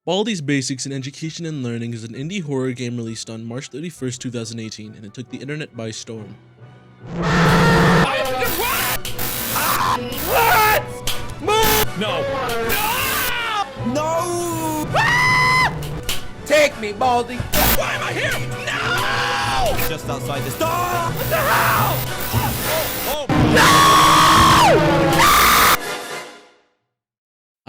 Baldi's Basics in Education and Learning is an indie horror game released on March 31st, 2018, and it took the internet by storm. What? Move! No! No! No! Take me, Baldi! Why am I here? No! Just outside this door! What the hell?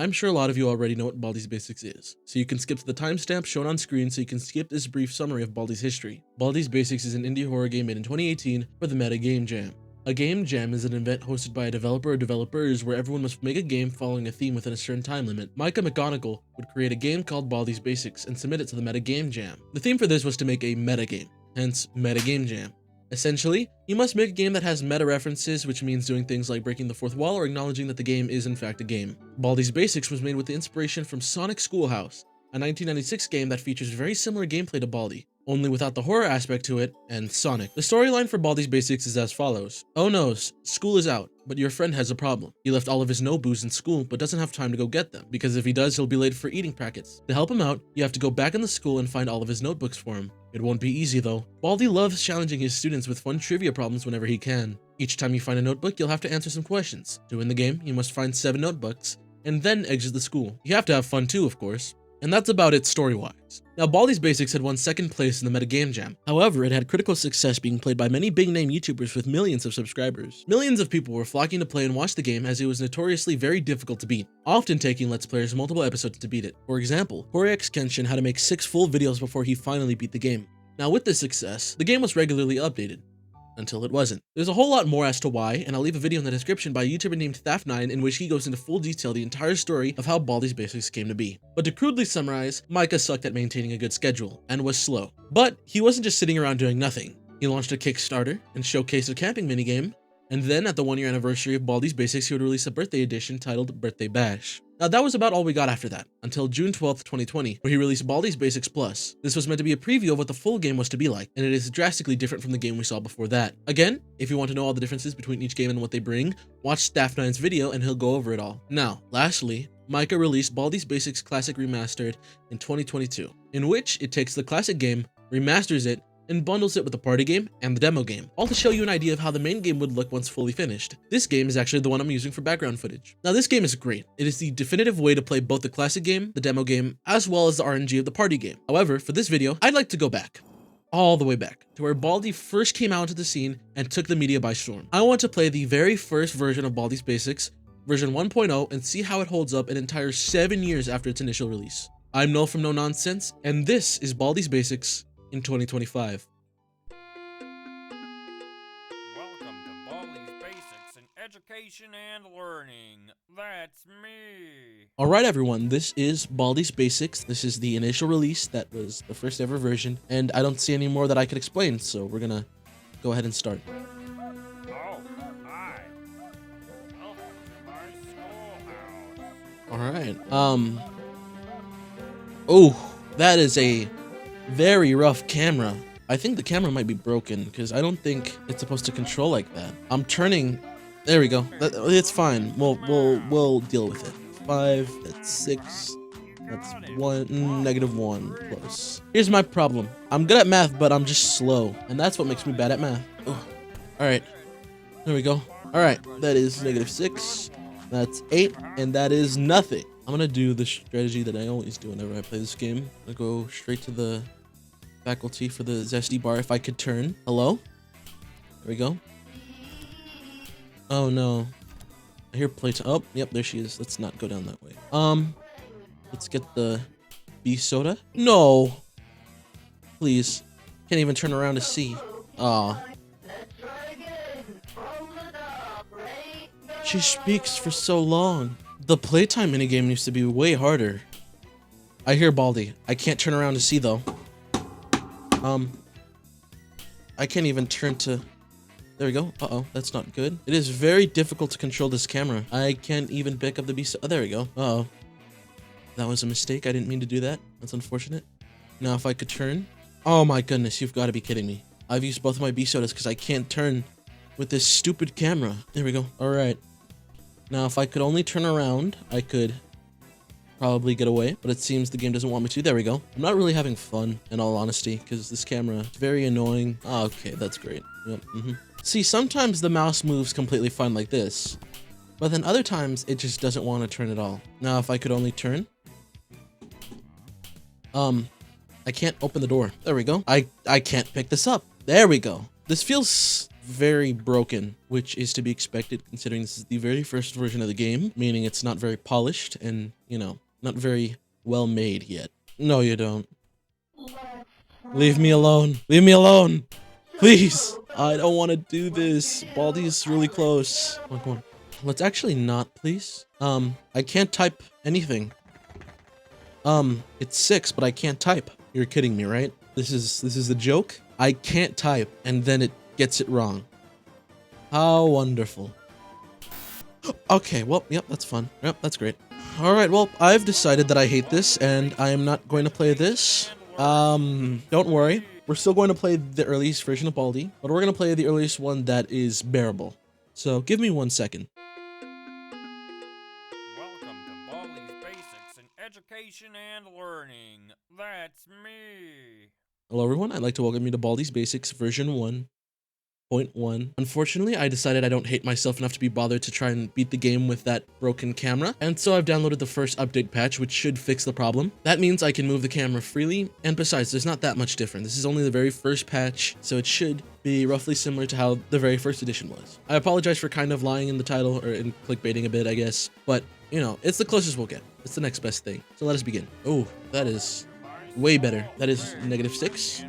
I'm sure a lot of you already know what Baldi's Basics is, so you can skip to the timestamp shown on screen so you can skip this brief summary of Baldi's history. Baldi's Basics is an indie horror game made in 2018 for the Meta Game Jam. A game jam is an event hosted by a developer or developers where everyone must make a game following a theme within a certain time limit. Micah McGonigal would create a game called Baldi's Basics and submit it to the Meta Game Jam. The theme for this was to make a meta game, hence Meta Game Jam. Essentially, you must make a game that has meta references, which means doing things like breaking the fourth wall or acknowledging that the game is in fact a game. Baldi's Basics was made with the inspiration from Sonic Schoolhouse, a 1996 game that features very similar gameplay to Baldi, only without the horror aspect to it, and Sonic. The storyline for Baldi's Basics is as follows. Oh no, school is out, but your friend has a problem. He left all of his Nobus in school, but doesn't have time to go get them, because if he does, he'll be late for eating packets. To help him out, you have to go back in the school and find all of his notebooks for him. It won't be easy though. Baldi loves challenging his students with fun trivia problems whenever he can. Each time you find a notebook, you'll have to answer some questions. To win the game, you must find 7 notebooks, and then exit the school. You have to have fun too, of course. And that's about it story-wise. Now, Baldi's Basics had won second place in the Meta Game Jam. However, it had critical success being played by many big-name YouTubers with millions of subscribers. Millions of people were flocking to play and watch the game as it was notoriously very difficult to beat, often taking Let's Players multiple episodes to beat it. For example, Horix Kenshin had to make 6 full videos before he finally beat the game. Now, with this success, the game was regularly updated. Until it wasn't. There's a whole lot more as to why, and I'll leave a video in the description by a YouTuber named Thafnine in which he goes into full detail the entire story of how Baldi's Basics came to be. But to crudely summarize, Micah sucked at maintaining a good schedule, and was slow. But he wasn't just sitting around doing nothing. He launched a Kickstarter and showcased a camping minigame, and then at the 1-year anniversary of Baldi's Basics, he would release a birthday edition titled Birthday Bash. Now that was about all we got after that, until June 12th, 2020, where he released Baldi's Basics Plus. This was meant to be a preview of what the full game was to be like, and it is drastically different from the game we saw before that. Again, if you want to know all the differences between each game and what they bring, watch Thafnine's video and he'll go over it all. Now, lastly, Micah released Baldi's Basics Classic Remastered in 2022, in which it takes the classic game, remasters it, and bundles it with the party game and the demo game, all to show you an idea of how the main game would look once fully finished. This game is actually the one I'm using for background footage. Now this game is great. It is the definitive way to play both the classic game, the demo game, as well as the RNG of the party game. However, for this video, I'd like to go back. All the way back to where Baldi first came out into the scene and took the media by storm. I want to play the very first version of Baldi's Basics, version 1.0, and see how it holds up an entire 7 years after its initial release. I'm Null from No Nonsense, and this is Baldi's Basics in 2025. Welcome to Baldi's Basics in Education and Learning. That's me. Alright everyone, this is Baldi's Basics. This is the initial release that was the first ever version, and I don't see any more that I could explain, so we're gonna go ahead and start. Oh, hi. Welcome to my schoolhouse. Alright, oh, that is a very rough camera. I think the camera might be broken because I don't think it's supposed to control like that. I'm turning. There we go. It's fine. We'll deal with it. 5. That's 6. That's 1. -1 plus. Here's my problem. I'm good at math, but I'm just slow, and that's what makes me bad at math. Ugh. All right. There we go. All right. That is -6. That's 8, and that is nothing. I'm gonna do the strategy that I always do whenever I play this game. I'm gonna go straight to the faculty for the zesty bar. If I could turn. Hello? There we go. Oh no. I hear playtime. Oh, yep, there she is. Let's not go down that way. Let's get the B soda. No. Please. Can't even turn around to see. Aw. She speaks for so long. The playtime minigame used to be way harder. I hear Baldi. I can't turn around to see though. I can't even turn to... There we go. Uh-oh, that's not good. It is very difficult to control this camera. I can't even pick up the beast. Oh, there we go. Uh-oh. That was a mistake. I didn't mean to do that. That's unfortunate. Now, if I could turn... Oh my goodness, you've got to be kidding me. I've used both of my B sodas because I can't turn with this stupid camera. There we go. All right. Now, if I could only turn around, I could probably get away, but it seems the game doesn't want me to. There we go. I'm not really having fun, in all honesty, because this camera is very annoying. Oh, okay, that's great. Yep. See, sometimes the mouse moves completely fine like this, but then other times it just doesn't want to turn at all. Now, if I could only turn. I can't open the door. There we go. I can't pick this up. There we go. This feels very broken, which is to be expected considering this is the very first version of the game, meaning it's not very polished and, you know, not very well made yet. No, you don't. Leave me alone. Leave me alone. Please. I don't want to do this. Baldi's really close. Come on, come on. Let's actually not, please. I can't type anything. It's 6, but I can't type. You're kidding me, right? This is a joke. I can't type, and then it gets it wrong. How wonderful. Okay, well, yep, that's fun. Yep, that's great. All right, well, I've decided that I hate this, and I am not going to play this. Don't worry. We're still going to play the earliest version of Baldi, but we're going to play the earliest one that is bearable. So give me 1 second. Welcome to Baldi's Basics in Education and Learning. That's me. Hello everyone, I'd like to welcome you to Baldi's Basics version 1.1. Unfortunately, I decided I don't hate myself enough to be bothered to try and beat the game with that broken camera, and so I've downloaded the first update patch, which should fix the problem. That means I can move the camera freely, and besides, there's not that much different. This is only the very first patch, so it should be roughly similar to how the very first edition was. I apologize for kind of lying in the title, or in clickbaiting a bit, I guess, but, you know, it's the closest we'll get. It's the next best thing. So let us begin. Oh, that is way better. That is -6.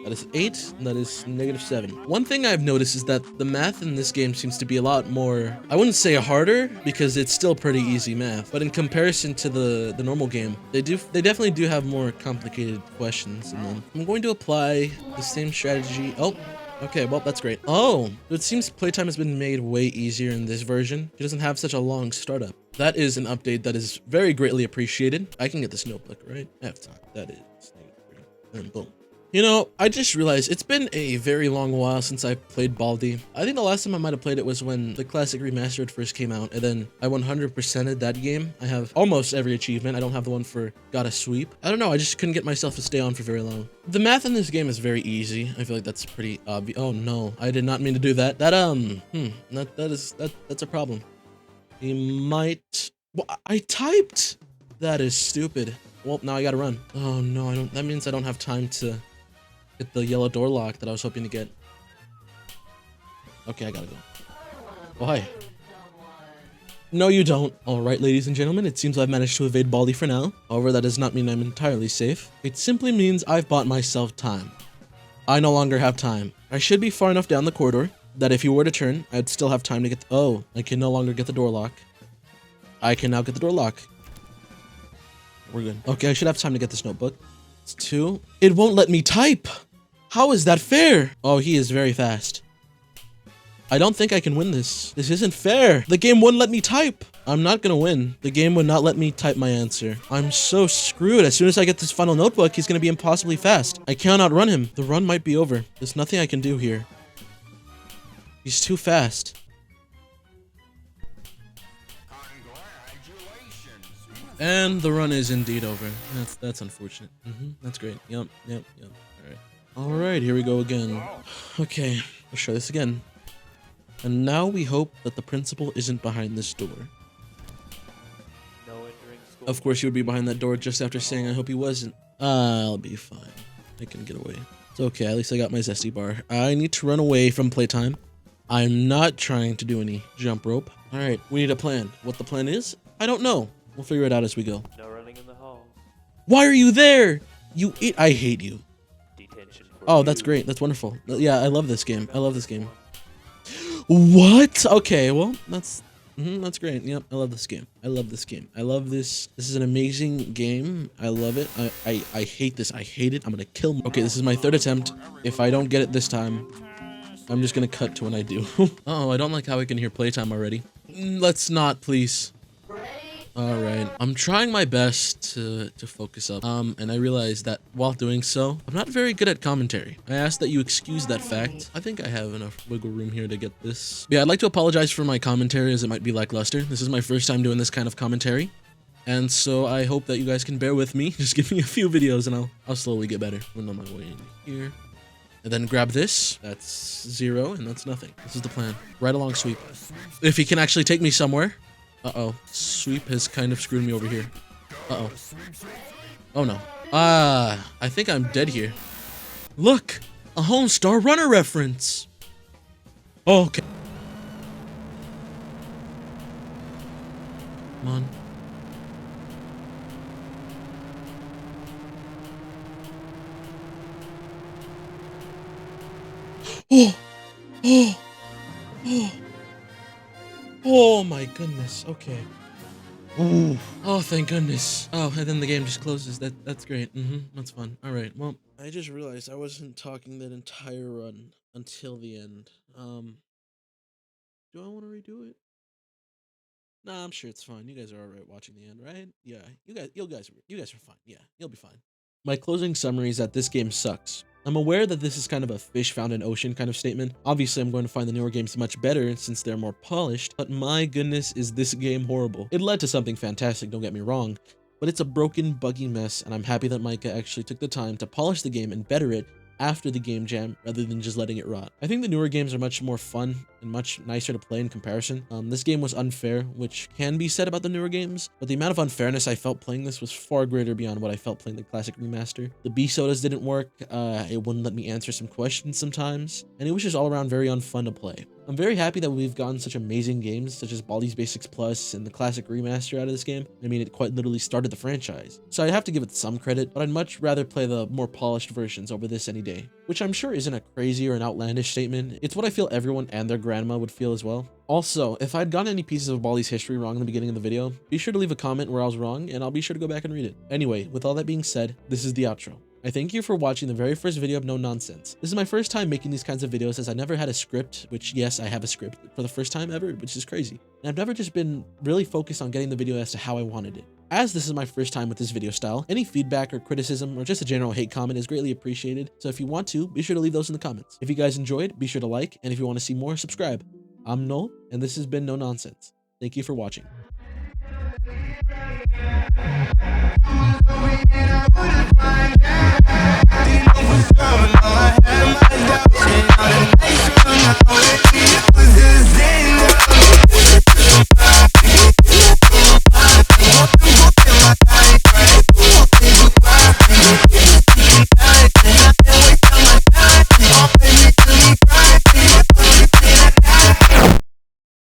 That is 8, and that is -7. One thing I've noticed is that the math in this game seems to be a lot more, I wouldn't say harder, because it's still pretty easy math, but in comparison to the normal game, they definitely do have more complicated questions in them. I'm going to apply the same strategy. Oh, okay, well, that's great. Oh, it seems playtime has been made way easier in this version. It doesn't have such a long startup. That is an update that is very greatly appreciated. I can get this notebook, right? I have time. That is, and boom. You know, I just realized it's been a very long while since I played Baldi. I think the last time I might have played it was when the classic remastered first came out, and then I 100%ed that game. I have almost every achievement. I don't have the one for Gotta Sweep. I don't know, I just couldn't get myself to stay on for very long. The math in this game is very easy. I feel like that's pretty obvious. Oh no, I did not mean to do that. That's a problem. He might. Well, I typed. That is stupid. Well, now I gotta run. Oh no, I don't. That means I don't have time to get the yellow door lock that I was hoping to get. Okay, I gotta go. Oh, hi. No, you don't. All right, ladies and gentlemen, it seems I've managed to evade Baldi for now. However, that does not mean I'm entirely safe. It simply means I've bought myself time. I no longer have time. I should be far enough down the corridor that if you were to turn, I'd still have time to get. Oh, I can no longer get the door lock. I can now get the door lock. We're good. Okay, I should have time to get this notebook. It's 2. It won't let me type. How is that fair? Oh, he is very fast. I don't think I can win this. This isn't fair. The game wouldn't let me type. I'm not gonna win. The game would not let me type my answer. I'm so screwed. As soon as I get this final notebook, he's gonna be impossibly fast. I cannot run him. The run might be over. There's nothing I can do here. He's too fast. And the run is indeed over. That's unfortunate. That's great. Yep. All right, here we go again. Okay, let's try this again. And now we hope that the principal isn't behind this door. No entering school. Of course, he would be behind that door just after saying, I hope he wasn't. I'll be fine. I can get away. It's okay, at least I got my zesty bar. I need to run away from playtime. I'm not trying to do any jump rope. All right, we need a plan. What the plan is, I don't know. We'll figure it out as we go. No running in the halls. Why are you there? You I hate you. Detention. Oh, that's great. That's wonderful. Yeah, I love this game. I love this game. What? Okay, well, that's great. Yep, I love this game. I love this game. I love this. This is an amazing game. I love it. I hate this. I hate it. I'm gonna kill. Okay, this is my 3rd attempt. If I don't get it this time, I'm just gonna cut to when I do. Oh, I don't like how I can hear playtime already. Let's not, please. All right, I'm trying my best to focus up, and I realize that while doing so, I'm not very good at commentary. I ask that you excuse that fact. I think I have enough wiggle room here to get this. Yeah, I'd like to apologize for my commentary as it might be lackluster. This is my first time doing this kind of commentary. And so I hope that you guys can bear with me. Just give me a few videos and I'll slowly get better. I'm on my way in here. And then grab this. That's 0 and that's nothing. This is the plan. Right along sweep. If he can actually take me somewhere. Uh-oh. Sweep has kind of screwed me over here. Uh-oh. Oh no. I think I'm dead here. Look! A Homestar Runner reference! Oh, okay. Come on. Oh! Oh! Oh! Oh my goodness. Okay. Ooh. Oh, thank goodness. Oh, and then the game just closes. That's great. That's fun. All right. Well, I just realized I wasn't talking that entire run until the end. Do I want to redo it? Nah, I'm sure it's fine. You guys are all right watching the end, right? Yeah. You guys are fine. Yeah, you'll be fine. My closing summary is that this game sucks. I'm aware that this is kind of a fish found in ocean kind of statement. Obviously, I'm going to find the newer games much better since they're more polished, but my goodness, is this game horrible. It led to something fantastic, don't get me wrong, but it's a broken, buggy mess, and I'm happy that Micah actually took the time to polish the game and better it after the game jam rather than just letting it rot. I think the newer games are much more fun and much nicer to play in comparison. This game was unfair, which can be said about the newer games, but the amount of unfairness I felt playing this was far greater beyond what I felt playing the classic remaster. The B sodas didn't work, it wouldn't let me answer some questions sometimes, and it was just all around very unfun to play. I'm very happy that we've gotten such amazing games such as Baldi's Basics Plus and the classic remaster out of this game. I mean, it quite literally started the franchise. So I have to give it some credit, but I'd much rather play the more polished versions over this any day, which I'm sure isn't a crazy or an outlandish statement. It's what I feel everyone and their grandma would feel as well. Also, if I'd gotten any pieces of Baldi's history wrong in the beginning of the video, be sure to leave a comment where I was wrong and I'll be sure to go back and read it. Anyway, with all that being said, this is the outro. I thank you for watching the very first video of No Nonsense. This is my first time making these kinds of videos as I never had a script, which yes, I have a script for the first time ever, which is crazy. And I've never just been really focused on getting the video as to how I wanted it. As this is my first time with this video style, any feedback or criticism or just a general hate comment is greatly appreciated. So if you want to, be sure to leave those in the comments. If you guys enjoyed, be sure to like, and if you want to see more, subscribe. I'm Null, and this has been No Nonsense. Thank you for watching. I had my doubts and now the nation